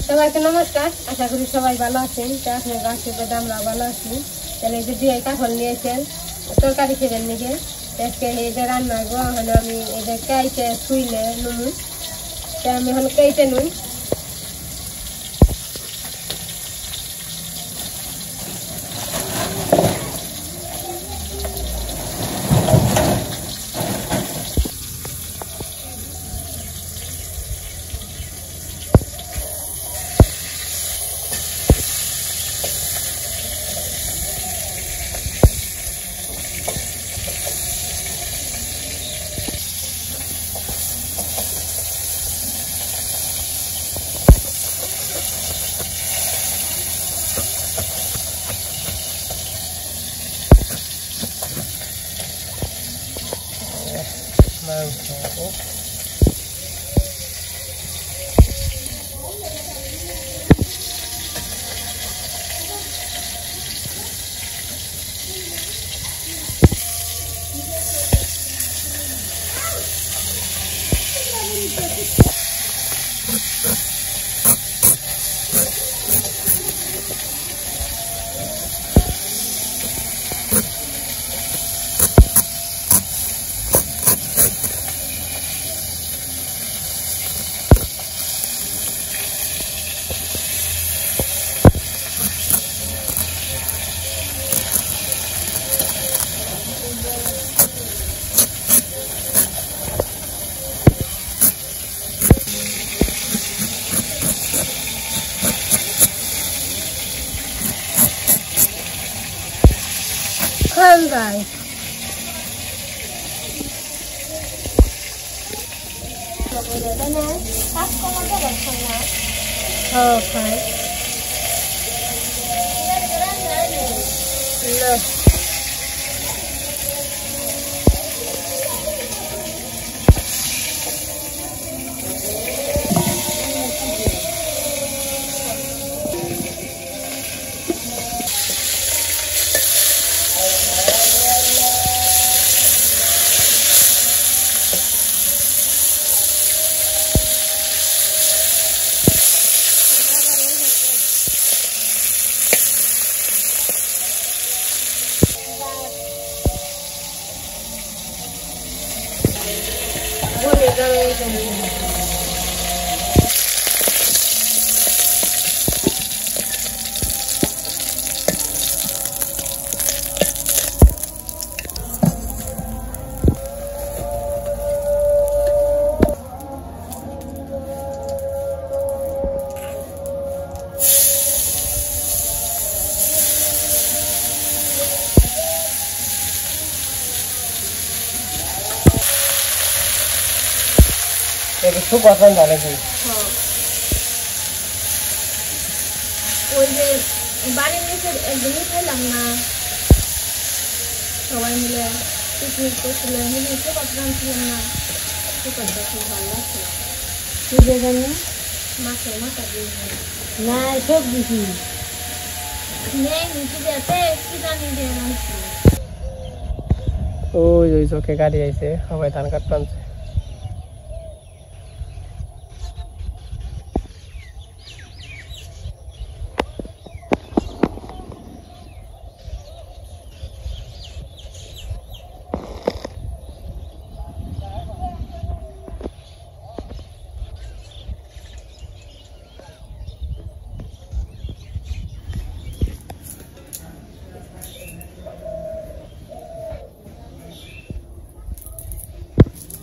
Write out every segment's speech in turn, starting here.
সবাইকে নমস্কার, আশা করি সবাই ভালো আছেন। আপনার আশীর্বাদ আমরা ভালো আছি। তাহলে এই যে দিয়ে কাঁঠাল নিয়েছেন তরকারি খেবেন নিকে, আজকে এই যে রান্না গো আমি এই যে কেটে শুইলে নুন আমি হলো কেটে নুন guys. Okay. Look. একটু পছন্দ নাকি ওই যে বাড়ির নিচে একদিনই খাইলাম না সবাই মিলে পিকনিক করছিলাম একটু পছন্দ ছিলাম না খুব ভালো লাগছিল কি দেবেন মাছের মাথা দিয়ে না সব দিছি নেই নিচে যেতে কি জানি দিয়ে ওই ওই চোখে গাড়ি আইছে সবাই ধান কাট টানছে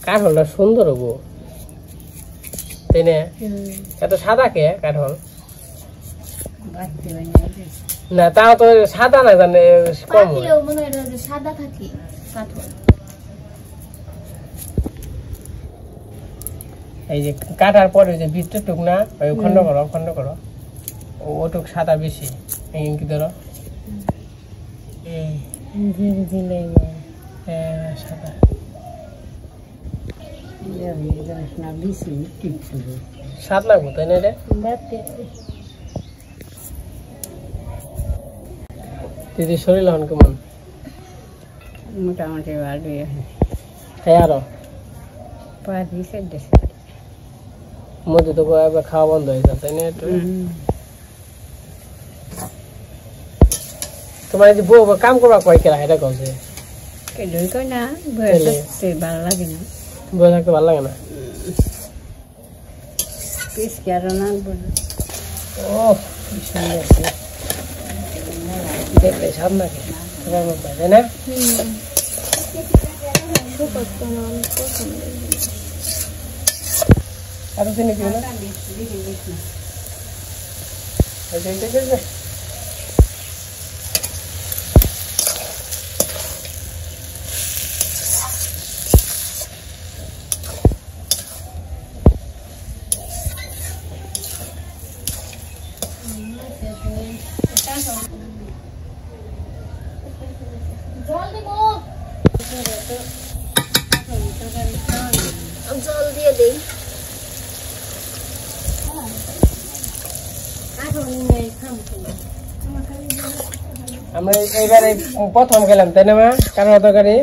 কাঠলটা সুন্দর হবো তাই না এত সাদা কে কাঠল না তাও তো সাদা না জানে কম সাদা থাকে কাঠল এই যে কাটার পরে যে ভিতর টুক না ওই খন্ড করো ওটুক সাদা বেশি এই কি ধরো সাদা সাত লাগবো তাই না রে দিদি শরীর হন কেমন মোটামুটি ভালোই হ্যাঁ আরো মধ্যে তো খাওয়া বন্ধ হয়ে যায় তাই না একটু তোমার যে বউ কাম করবা কয় কেরা এটা কছে কেডই কই না বসে ভালো লাগে না বউ থাকতে ভালো লাগে না পিস কি আর না বল ও কি সুন্দর দেখলে সামনে তোমার মতো তাই না আরো চিনি কি না জল দিয়ে দেই আমরা এইবারে প্রথম খেলাম তাই না মা কারণ তরকারি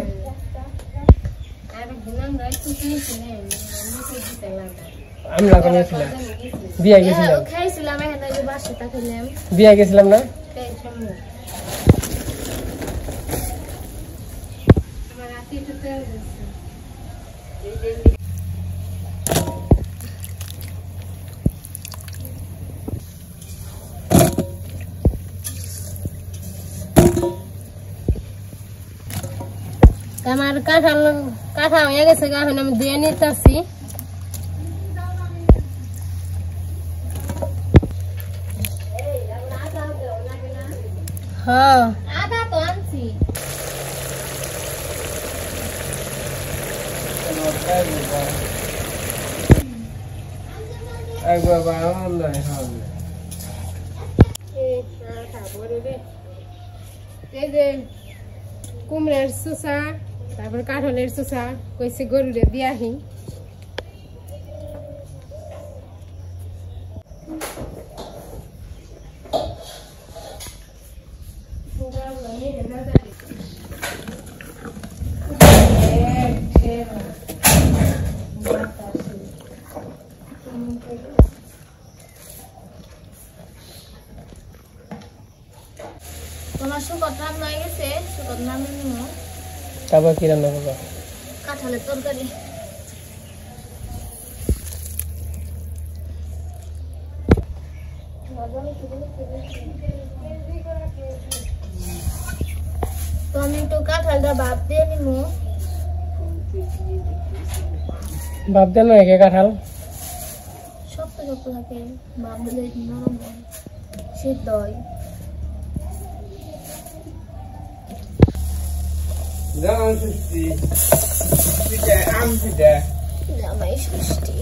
আমরা কোন ছিলাম বিয়ে গেছিলাম খাইছিলাম এখানে যে বাসাটা খেলাম বিয়ে গেছিলাম না আমার রাতে তো তেল আমার কাঁঠা হয়ে গেছে এখন আমি ধুয়ে নিতেছি হ্যাঁ আদা তো আনছি এই যে কুমড়ের সুসা তারপর কাঁঠালের সুসা কইছে গরুরে দিয়াহি তোমার শুকর রান্না হয়ে গেছে শুকর নামে নিমো তারপর কি রান্না করবো কাঁঠালের তরকারি তো আমি একটু কাঁঠালটা ভাপ দিয়ে নিমো ভাব দেন না একে কাঁঠাল শক্ত শক্ত থাকে ভাপ দিলে নরম হয় সিদ্ধ হয় জামাই ষষ্ঠী পিঠা আম পিঠা জামাই ষষ্ঠী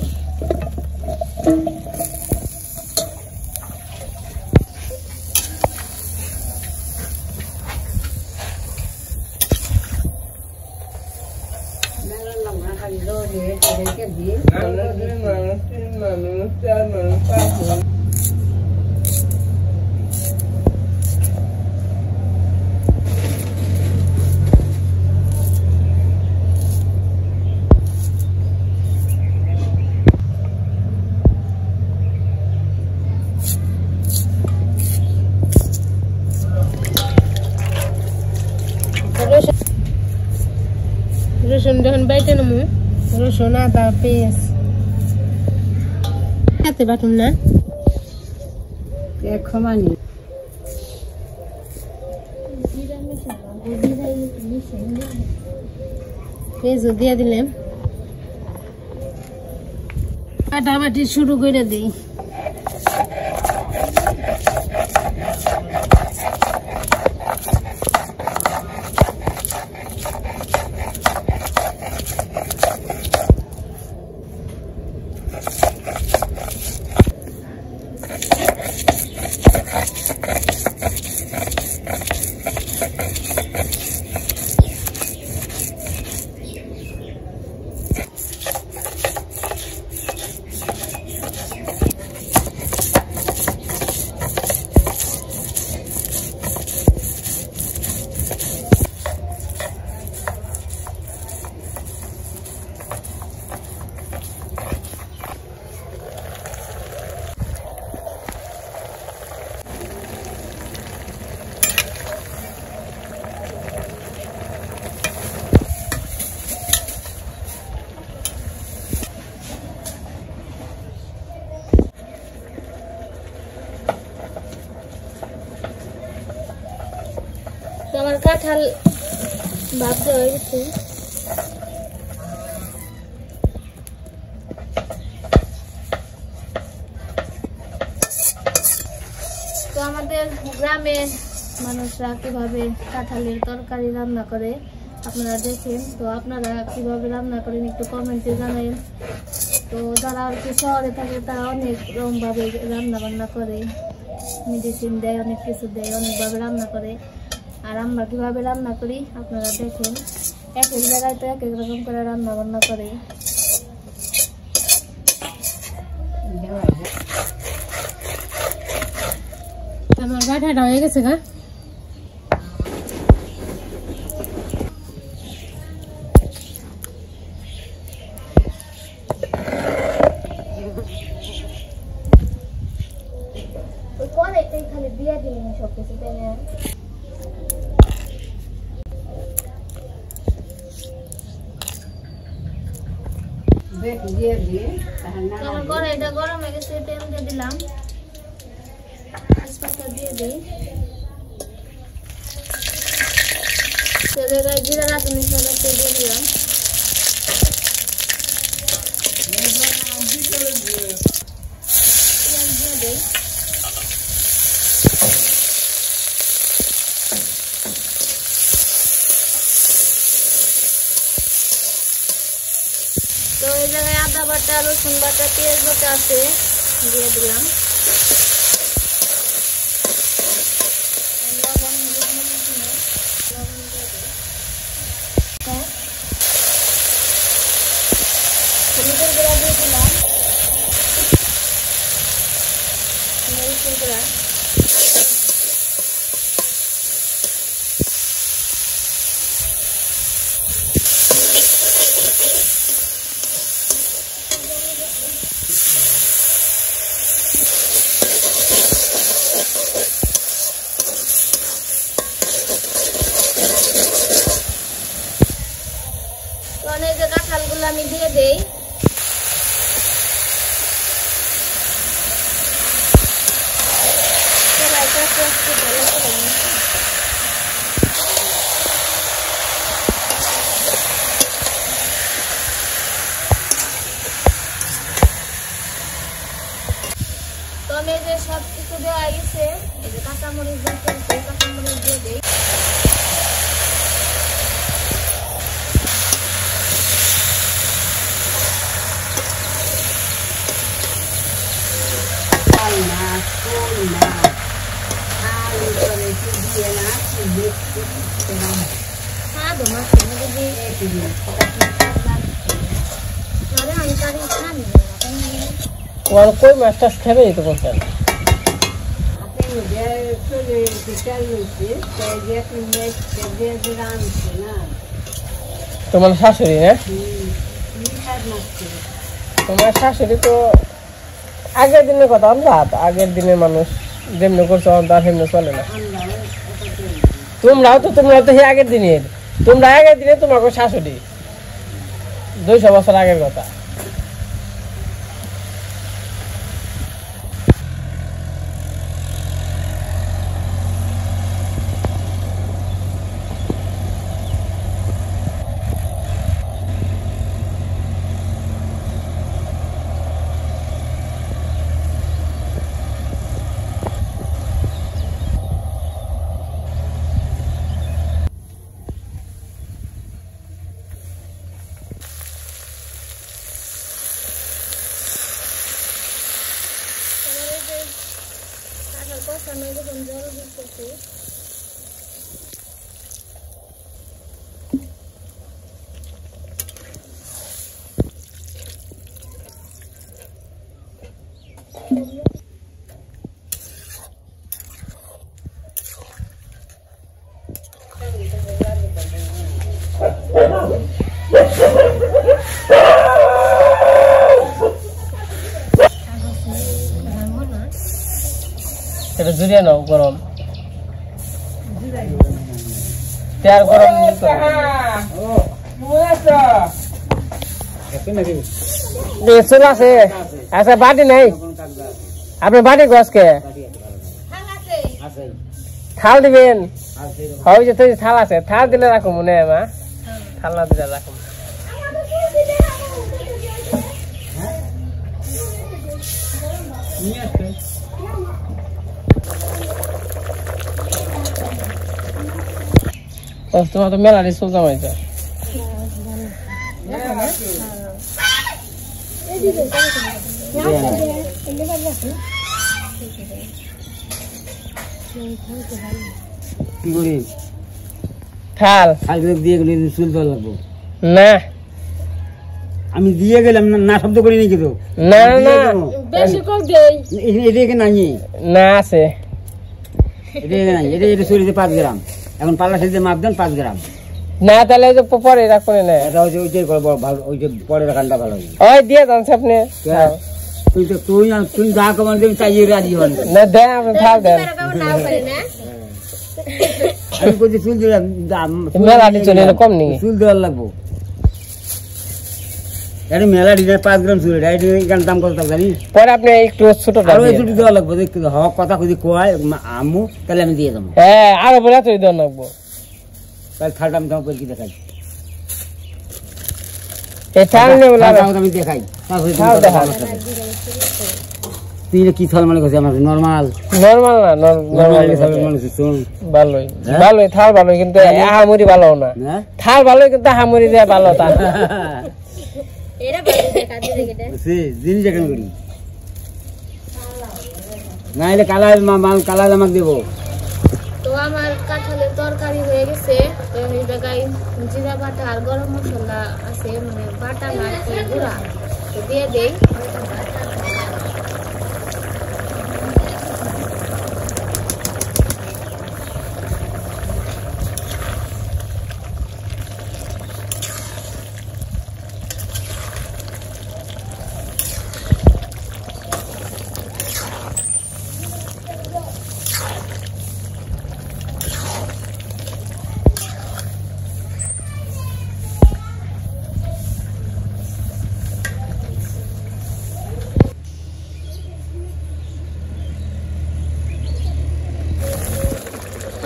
রসুন যখন বাইটে নেবো রসুন আদা পেঁয়াজ হাতে বাটুন না ক্ষমানি পেঁয়াজও দিয়ে দিলাম কাটাবাটি শুরু করে দিই কাঁঠাল ভাব দেওয়া হয়ে গেছে। তো আমাদের গ্রামের মানুষরা কিভাবে কাঁঠালের তরকারি রান্না করে আপনারা দেখেন। তো আপনারা কিভাবে রান্না করেন একটু কমেন্টে জানাবেন। তো যারা আর কি শহরে থাকে তারা অনেক রকম ভাবে রান্না বান্না করে, মেডিসিন দেয়, অনেক কিছু দেয়, অনেকভাবে রান্না করে। আর আমরা কিভাবে রান্না করি আপনারা দেখেন। এক এক জায়গায় তো এক এক রকম করে রান্না বান্না করে। আমার গাঠাটা হয়ে গেছে গা। খালি দিয়ে দিলেন সব কিছু, তাই না? আমার কড়াইটা গরম হয়ে গেছে, তেল দিয়ে দিলাম, তেজপাতা দিয়ে দিই, তেলের গায়ে জিরা রাঁধুনি মশলা দিয়ে দিলাম, পেঁয়াজ দিয়ে দিই। তো এই জায়গায় আদা বাটা, রসুন বাটা, পেঁয়াজ বাটা আছে, দিয়ে দিলাম। লবণ দিয়ে হলুদের গুঁড়া দিয়ে দিলাম, মরিচের গুঁড়া, অনেক যে কাঁঠালগুলো আমি দিয়ে দেই। তো আমি এই যে সব কিছু দেওয়া গেছে, এই যে কাঁচামরিচ দিয়ে কাঁচামরিচ দিয়ে দিই। কই মাছ টাছ খাবে তো বলছেন? তোমার শাশুড়ি না? তোমার শাশুড়ি তো আগের দিনের কথা, আমরা আগের দিনের মানুষ যেমনি করছো তার সেমনি চলে না। তোমরা তো সেই আগের দিনের, তোমরা আগের দিনে তোমাকে শাশুড়ি 200 বছর আগের কথা। কষানো যখন জল দিতেছি, এটা জুড়িয়ে নাও গরম, তেল গরম চুল আছে। আচ্ছা বাটি নাই, আপনি বাটি গছকে খাল দিবেন। ওই যে তুই থাল আছে থাল দিলে রাখো মনে হয় মা থাল না দিলে রাখো তোমার তো মেলা রিসোর্স জমাইছে কি করি থাল থাল দিয়ে গেলে চুল দেওয়া লাগবো না আমি দিয়ে গেলাম না শব্দ করি নাকি তো না না বেশি কম দেই এটা এখানে নাই না আছে এটা এখানে নাই এটা চুরিতে 5 গ্রাম এখন পাল্লা সাইজে মাপ দেন 5 গ্রাম না তাহলে ওই যে পরে রাখো না এটা হচ্ছে ওইটাই ভালো ওই যে পরে রাখানটা ভালো হবে ওই দিয়ে দেন আপনি তুই যা কমান দেবি তাই রাজি হন না দেন আপনি থাল দেন আমি কইছি চুল দিলাম মেলা চলে কম নেই চুল দেওয়ার লাগবো এটা মেলা ডিজাইন 5 গ্রাম চুল এটা এখানে দাম কত টাকা জানি পরে আপনি একটু ছোট আরো একটু দেওয়া লাগবো দেখতে হক কথা খুঁজি কোয়ায় আমু তাহলে আমি দিয়ে দেবো হ্যাঁ আরো বলে তুই দেন লাগবো তাহলে থালটা আমি তোমাকে কি দেখাই এই থাল নিয়ে আমি দেখাই থাল দেখান তুই কি থাল মানে করছিস আমার নর্মাল নরমাল না নরমাল মানে শুন ভালোই ভালোই থাল ভালোই কিন্তু আহামরি ভালো না হ্যাঁ থাল ভালোই কিন্তু আহামরি দেয়া ভালো তা এরা বাড়িতে কাজে দেখে সে জিনিস এখানে করি না এলে কালা মাল কালা আমাকে দেবো তো আমার কাঁঠালের তরকারি হয়ে গেছে তো আমি জায়গায় জিরা বাটা আর গরম মশলা আছে মানে বাটা না গুঁড়া তো দিয়ে দেই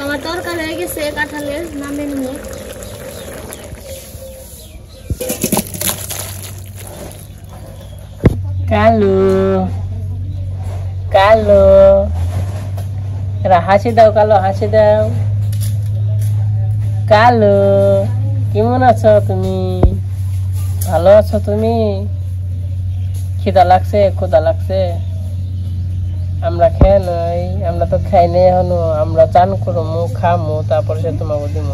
আমার তরকারি হয়ে গেছে কাঁঠালের নামে নিয়ে কালু কালু এরা হাসি দাও কালো হাসি দাও কালু কেমন আছো তুমি ভালো আছো তুমি খিদা লাগছে ক্ষুদা লাগছে আমরা খেয়ে নই আমরা তো খাই নাই এখনো আমরা চান করবো খামো তারপরে সে তোমাকে দিব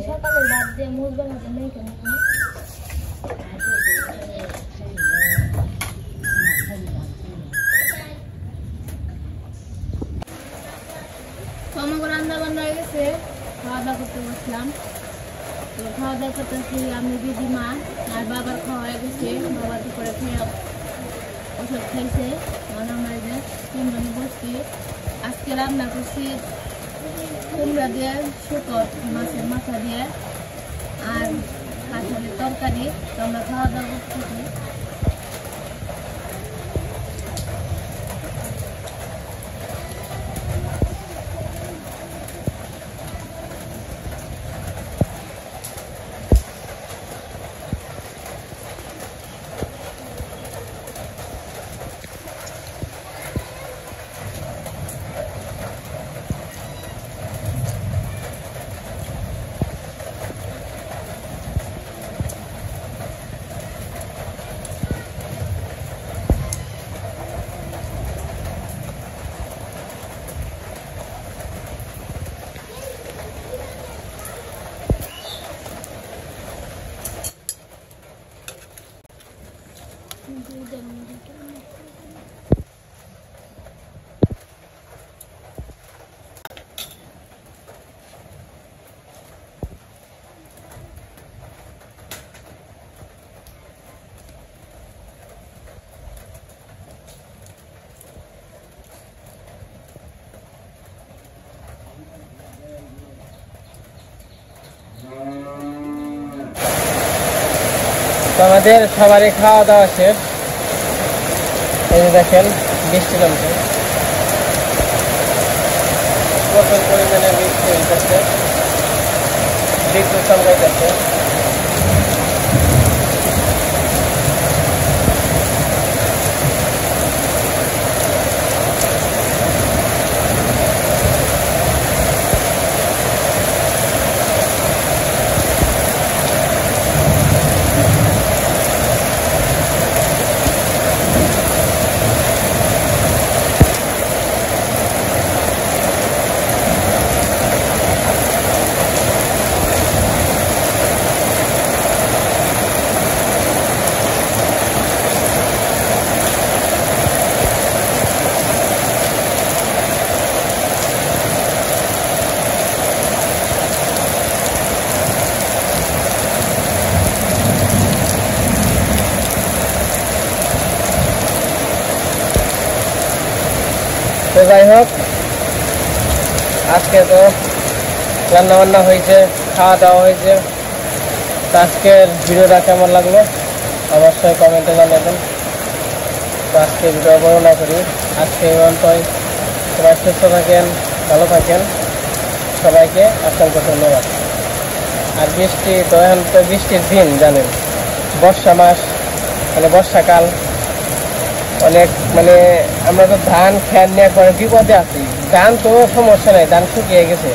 সকালে রাত দিয়ে মুখ বানাতে নেই কেন আমাকে রান্না বান্না হয়ে গেছে খাওয়া দাওয়া করতে বসলাম তো খাওয়া দাওয়া করতেছি আমি দিদিমা আর বাবার খাওয়া হয়ে গেছে বাবা দুপুরে খেয়ে ওষুধ খাইছে মানে আমরা যে তিনজনে বসছি আজকে রান্না করছি কুমড়া দিয়ে শুকর মাছের মাথা দিয়ে আর কাঁঠালের তরকারি তো আমরা খাওয়া দাওয়া করতেছি তো আমাদের সবারই খাওয়া দাওয়া শেষ। এই যে দেখেন বৃষ্টি নামছে, প্রচুর পরিমাণে বৃষ্টি হইতেছে, বিদ্যুৎ চমকাইতেছে। তো যাই হোক, আজকে তো রান্না বান্না হয়েছে, খাওয়া দাওয়া হয়েছে। তো আজকের ভিডিওটা কেমন লাগলো অবশ্যই কমেন্টে জানাবেন। তো আজকে ভিডিও বর্ণনা করি, আজকে অন্তয় সবাই সুস্থ থাকেন, ভালো থাকেন, সবাইকে অসংখ্য ধন্যবাদ। আর বৃষ্টি তো এখন তো বৃষ্টির দিন, জানেন বর্ষা মাস, মানে বর্ষাকাল, অনেক মানে আমরা তো ধান খেয়ার নেওয়ার পরে বিপদে আছি। ধান তো সমস্যা নেই, ধান শুকিয়ে গেছে,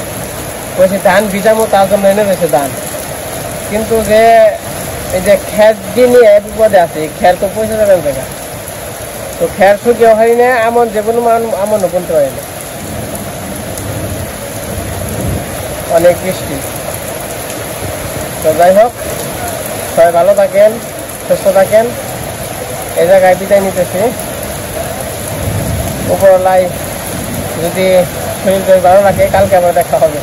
বলছি ধান ভিজামো তার জন্য এনে রয়েছে ধান, কিন্তু যে এই যে খের দিয়ে নিয়ে বিপদে আছে, খের তো পয়সা যাবেন জায়গা, তো খের শুকিয়ে হয় না, এমন যে কোনো এমনও বলতে পারি না, অনেক বৃষ্টি। তো যাই হোক, সবাই ভালো থাকেন, সুস্থ থাকেন। এই জায়গায় বিদায় নিতেছি। উপরওয়ালায় যদি শরীর ভালো লাগে, কালকে আবার দেখা হবে।